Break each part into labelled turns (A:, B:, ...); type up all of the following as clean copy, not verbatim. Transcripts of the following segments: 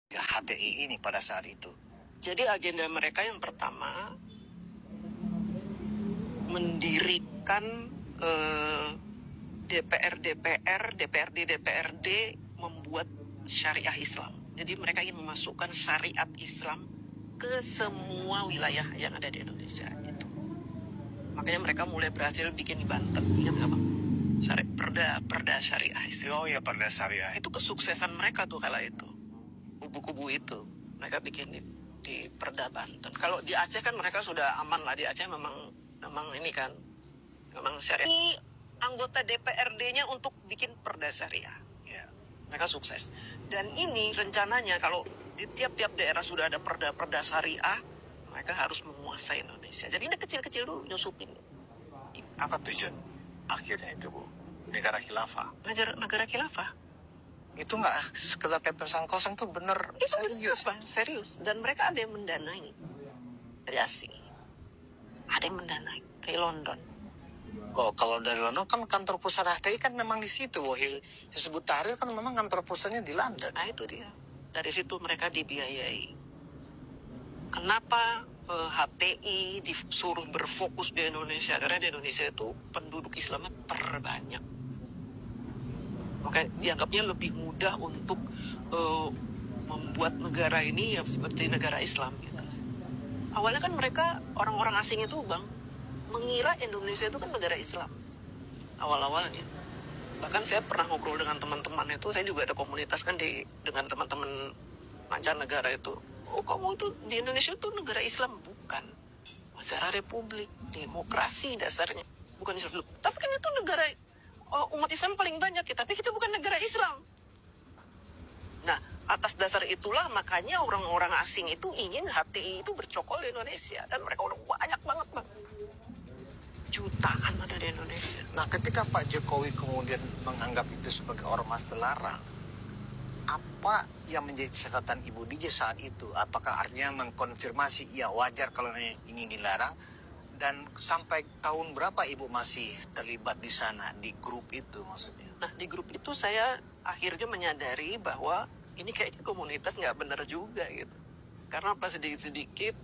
A: HTI ini pada saat itu.
B: Jadi agenda mereka yang pertama mendirikan DPRD membuat syariah Islam. Jadi mereka ingin memasukkan syariat Islam ke semua wilayah yang ada di Indonesia. Itu. Makanya mereka mulai berhasil bikin di Banten. Ingat nggak Bang? Perda syariah Islam.
A: Oh ya, perda syariah.
B: Itu kesuksesan mereka tuh kala itu. Kubu-kubu itu mereka bikin di Perda Banten. Kalau di Aceh kan mereka sudah aman lah. Di Aceh memang ini kan memang syariah. Ini anggota DPRD-nya untuk bikin perda syariah. Ya, mereka sukses. Dan ini rencananya kalau di tiap-tiap daerah sudah ada perda syariah, mereka harus menguasai Indonesia. Jadi ini kecil-kecil dulu nyusupin.
A: Apa tujuan akhirnya itu, Bu? Negara khilafah.
B: Negara khilafah.
A: Itu nggak sekedar pepesan kosong, tuh bener serius.
B: Serius. Dan mereka ada yang mendanai dari asing. Ada yang mendanai dari London.
A: Oh, kalau dari London kan kantor pusat HTI kan memang di situ, Wahil. Disebut Tahrir kan memang kantor pusatnya di London.
B: Nah itu dia. Dari situ mereka dibiayai. Kenapa HTI disuruh berfokus di Indonesia? Karena di Indonesia itu penduduk Islamnya terbanyak. Oke, dianggapnya lebih mudah untuk membuat negara ini ya seperti negara Islam gitu. Awalnya kan mereka orang-orang asing itu Bang mengira Indonesia itu kan negara Islam awal-awalnya. Bahkan saya pernah ngobrol dengan teman-teman itu, saya juga ada komunitas kan dengan teman-teman mancanegara itu. Oh kamu itu di Indonesia itu negara Islam? Bukan, negara republik, demokrasi dasarnya, bukan Islam. Tapi kan itu negara umat Islam paling banyak ya, tapi kita bukan negara Islam. Nah, atas dasar itulah makanya orang-orang asing itu ingin HTI itu bercokol di Indonesia. Dan mereka udah banyak banget Bang. Jutaan ada di Indonesia.
A: Nah, ketika Pak Jokowi kemudian menganggap itu sebagai ormas terlarang, apa yang menjadi catatan Ibu DJ saat itu? Apakah artinya mengkonfirmasi iya wajar kalau ini dilarang? Dan sampai tahun berapa Ibu masih terlibat di sana, di grup itu maksudnya?
B: Nah, di grup itu saya akhirnya menyadari bahwa ini kayaknya komunitas nggak benar juga gitu. Karena pas sedikit-sedikit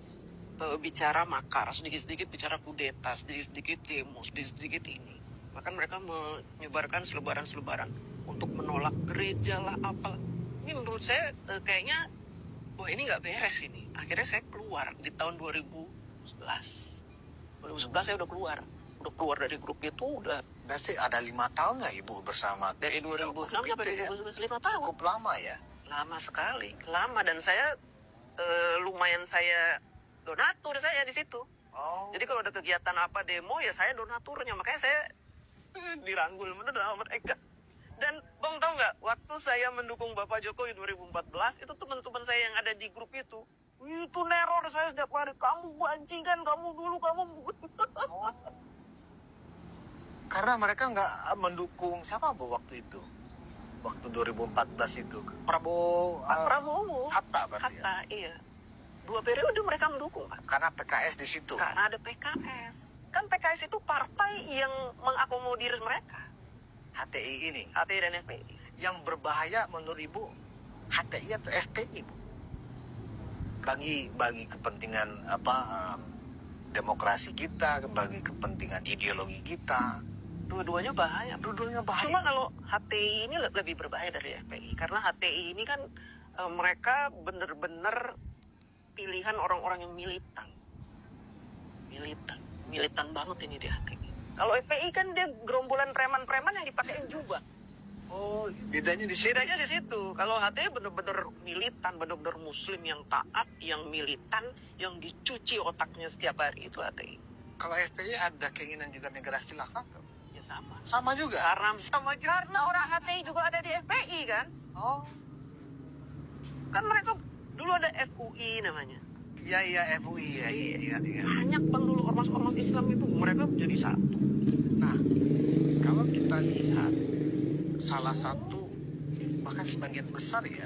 B: bicara makar, sedikit-sedikit bicara kudeta, sedikit-sedikit demo, sedikit-sedikit ini. Bahkan mereka menyebarkan selebaran-selebaran untuk menolak gereja lah, apalah. Ini menurut saya kayaknya, wah ini nggak beres ini. Akhirnya saya keluar di tahun 2011. 2011 saya udah keluar dari grup itu udah.
A: Berarti ada 5 tahun nggak Ibu bersama?
B: Dari 2006 sampai 2011, 5 tahun.
A: Cukup lama ya?
B: Lama sekali, lama. Dan saya lumayan saya donatur saya di situ.
A: Oh.
B: Jadi kalau ada kegiatan apa demo ya saya donaturnya. Makanya saya dirangkul bener sama mereka. Dan Bang tahu nggak, waktu saya mendukung Bapak Jokowi 2014 itu teman-teman saya yang ada di grup itu neror saya setiap hari. Kamu bajingan, kamu dulu, kamu.
A: Oh. Karena mereka nggak mendukung siapa Bu waktu itu? Waktu 2014 itu Prabowo. Hatta berarti.
B: Hatta, iya. 2 periode mereka mendukung Pak.
A: Karena PKS di situ.
B: Karena ada PKS. Kan PKS itu partai yang mengakomodir mereka.
A: HTI ini.
B: HTI dan FPI.
A: Yang berbahaya menurut Ibu HTI atau FPI Bu? Bagi kepentingan demokrasi kita, bagi kepentingan ideologi kita.
B: Dua-duanya bahaya. Cuma kalau HTI ini lebih berbahaya dari FPI. Karena HTI ini kan mereka benar-benar pilihan orang-orang yang militan. Militan banget ini di HTI. Kalau FPI kan dia gerombolan preman-preman yang dipakai jubah.
A: Oh, bedanya di situ.
B: Kalau HTI benar-benar militan, benar-benar muslim yang taat, yang militan, yang dicuci otaknya setiap hari, itu HTI.
A: Kalau FPI ada keinginan juga negara khilafah?
B: Ya sama.
A: Sama juga?
B: Karena orang HTI juga ada di FPI kan?
A: Oh.
B: Kan mereka dulu ada FUI namanya.
A: Iya FUI ya. Iya.
B: Banyak Bang dulu ormas-ormas Islam itu mereka menjadi satu.
A: Nah, kalau kita lihat salah satu bahkan sebagian besar ya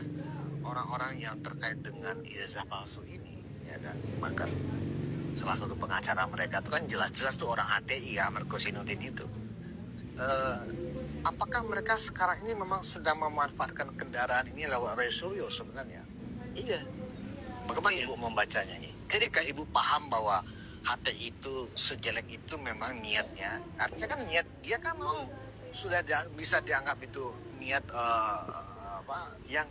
A: orang-orang yang terkait dengan ijazah palsu ini ya kan, bahkan salah satu pengacara mereka itu kan jelas-jelas tuh orang HTI ya, Merkosinuddin itu. Apakah mereka sekarang ini memang sedang memanfaatkan kendaraan ini lewat Roy Suryo sebenarnya?
B: Iya.
A: Bagaimana Ibu membacanya ini? Ketika Ibu paham bahwa HTI itu sejelek itu memang niatnya, artinya kan niat dia kan memang sudah bisa dianggap itu niat yang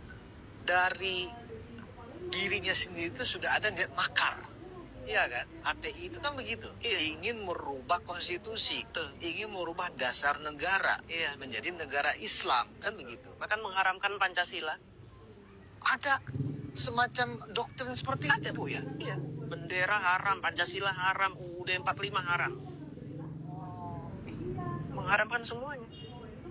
A: dari dirinya sendiri itu sudah ada niat makar. Iya kan? HTI itu kan begitu.
B: Iya.
A: Ingin merubah konstitusi,
B: Betul.
A: ingin merubah dasar negara
B: Iya.
A: menjadi negara Islam, kan begitu.
B: Bahkan mengharamkan Pancasila.
A: Ada semacam doktrin seperti itu, Bu ya?
B: Iya. Bendera haram, Pancasila haram, UUD 45 haram. Mengharamkan semuanya.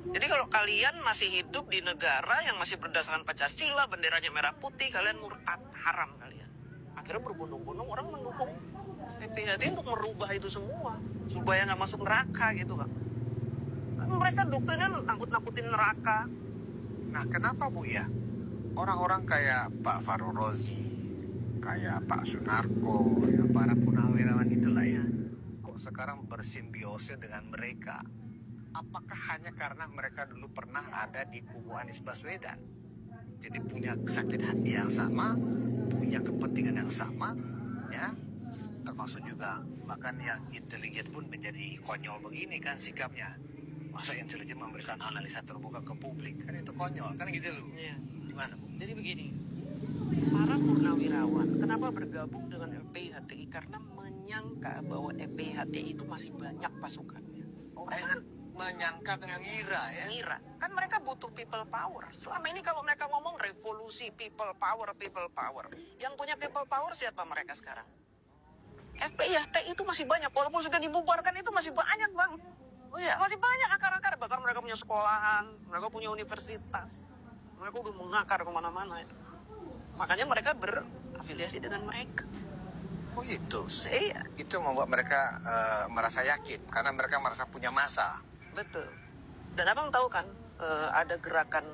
B: Jadi kalau kalian masih hidup di negara yang masih berdasarkan Pancasila, benderanya merah putih, kalian murtad, haram kalian. Akhirnya berbondong-bondong orang mendukung PPHT untuk merubah itu semua supaya nggak masuk neraka gitu, Pak. Kan mereka doktrinnya nakut-nakutin neraka.
A: Nah, kenapa Bu ya? Orang-orang kayak Pak Farul Rozi, kayak Pak Sunarko, ya, para purnawirawan itulah ya, kok sekarang bersimbiose dengan mereka? Apakah hanya karena mereka dulu pernah ada di kubu Anies Baswedan? Jadi punya sakit hati yang sama, punya kepentingan yang sama, ya, termasuk juga bahkan yang intelijen pun menjadi konyol begini kan sikapnya. Masa intelijen memberikan analisa terbuka ke publik, kan itu konyol, kan gitu loh.
B: Iya.
A: Gimana Bu?
B: Jadi begini, para purnawirawan kenapa bergabung dengan FPI-HTI? Karena menyangka bahwa FPI-HTI itu masih banyak pasukannya.
A: Oh,
B: Mereka
A: menyangka dan mengira ya.
B: mengira, kan mereka butuh people power. Selama ini kalau mereka ngomong revolusi people power, yang punya people power siapa mereka sekarang? FPI-HTI itu masih banyak, walaupun sudah dibubarkan itu masih banyak, Bang.
A: Oh ya.
B: Masih banyak akar-akar, bahkan mereka punya sekolahan, mereka punya universitas, mereka udah mengakar kemana-mana itu. Makanya mereka berafiliasi dengan mereka.
A: Oh itu.
B: Iya,
A: Itu membuat mereka merasa yakin karena mereka merasa punya masa.
B: betul. Dan abang tahu kan, ada gerakan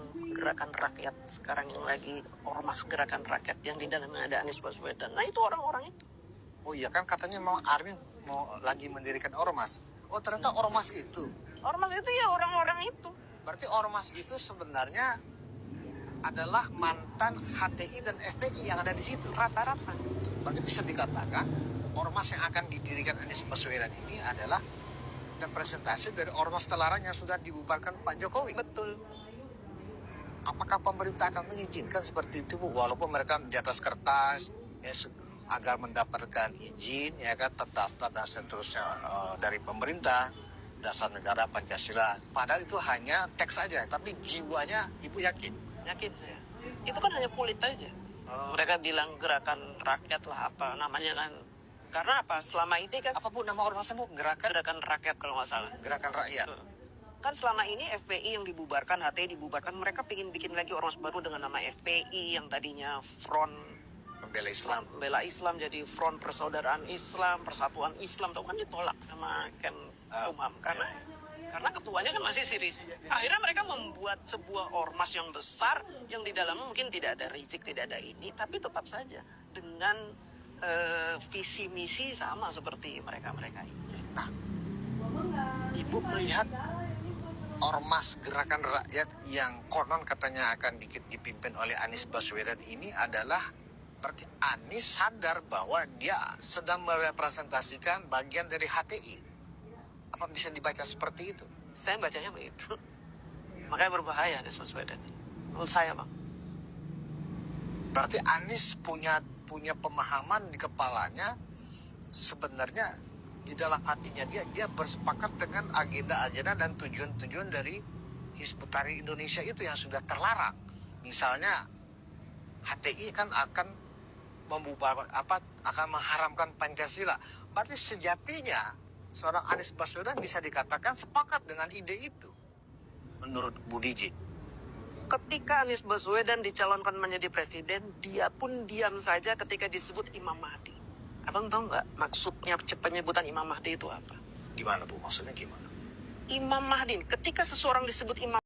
B: rakyat sekarang yang lagi ormas gerakan rakyat yang di dalamnya ada Anies Baswedan. Nah itu orang-orang itu.
A: Oh iya kan katanya memang Armin mau lagi mendirikan ormas. Oh ternyata ormas itu.
B: Ormas itu ya orang-orang itu.
A: Berarti ormas itu sebenarnya adalah mantan HTI dan FPI yang ada di situ.
B: Rata-rata.
A: Berarti bisa dikatakan ormas yang akan didirikan Anies Baswedan ini adalah representasi dari ormas terlarang yang sudah dibubarkan Pak Jokowi.
B: Betul.
A: Apakah pemerintah akan mengizinkan seperti itu Bu? Walaupun mereka di atas kertas ya, agar mendapatkan izin ya kan terdaftar dan seterusnya dari pemerintah dasar negara Pancasila. Padahal itu hanya teks saja, tapi jiwanya Ibu yakin?
B: Yakin saya. Itu kan hanya kulit aja. Mereka bilang gerakan rakyat lah apa namanya kan. Karena apa? Selama ini kan
A: Apa Bu nama ormasnya Bu?
B: gerakan rakyat kalau nggak salah.
A: Gerakan Rakyat.
B: Kan selama ini FPI yang dibubarkan, HTI dibubarkan, mereka ingin bikin lagi ormas baru dengan nama FPI yang tadinya Front
A: Pembela Islam.
B: Bela Islam jadi Front Persaudaraan Islam, Persatuan Islam, tahu kan ditolak sama Umam karena ketuanya kan masih Siris. Akhirnya mereka membuat sebuah ormas yang besar yang di dalamnya mungkin tidak ada rizik, tidak ada ini, tapi tetap saja dengan visi misi sama seperti mereka-mereka ini.
A: Nah, Ibu melihat ormas gerakan rakyat yang konon katanya akan dipimpin oleh Anies Baswedan ini adalah berarti Anies sadar bahwa dia sedang merepresentasikan bagian dari HTI. Apa bisa dibaca seperti itu?
B: Saya bacanya begitu. Makanya berbahaya Anies Baswedan. Menurut saya, Bang.
A: Berarti Anies punya pemahaman di kepalanya sebenarnya di dalam hatinya dia bersepakat dengan agenda-agenda dan tujuan-tujuan dari Hizbut Tahrir Indonesia itu yang sudah terlarang. Misalnya HTI kan akan akan mengharamkan Pancasila. Berarti sejatinya seorang Anies Baswedan bisa dikatakan sepakat dengan ide itu. Menurut Bu Diji.
B: Ketika Anies Baswedan dicalonkan menjadi presiden, dia pun diam saja ketika disebut Imam Mahdi. Abang tahu nggak maksudnya penyebutan Imam Mahdi itu apa?
A: Gimana Bu? Maksudnya gimana?
B: Imam Mahdi, ketika seseorang disebut Imam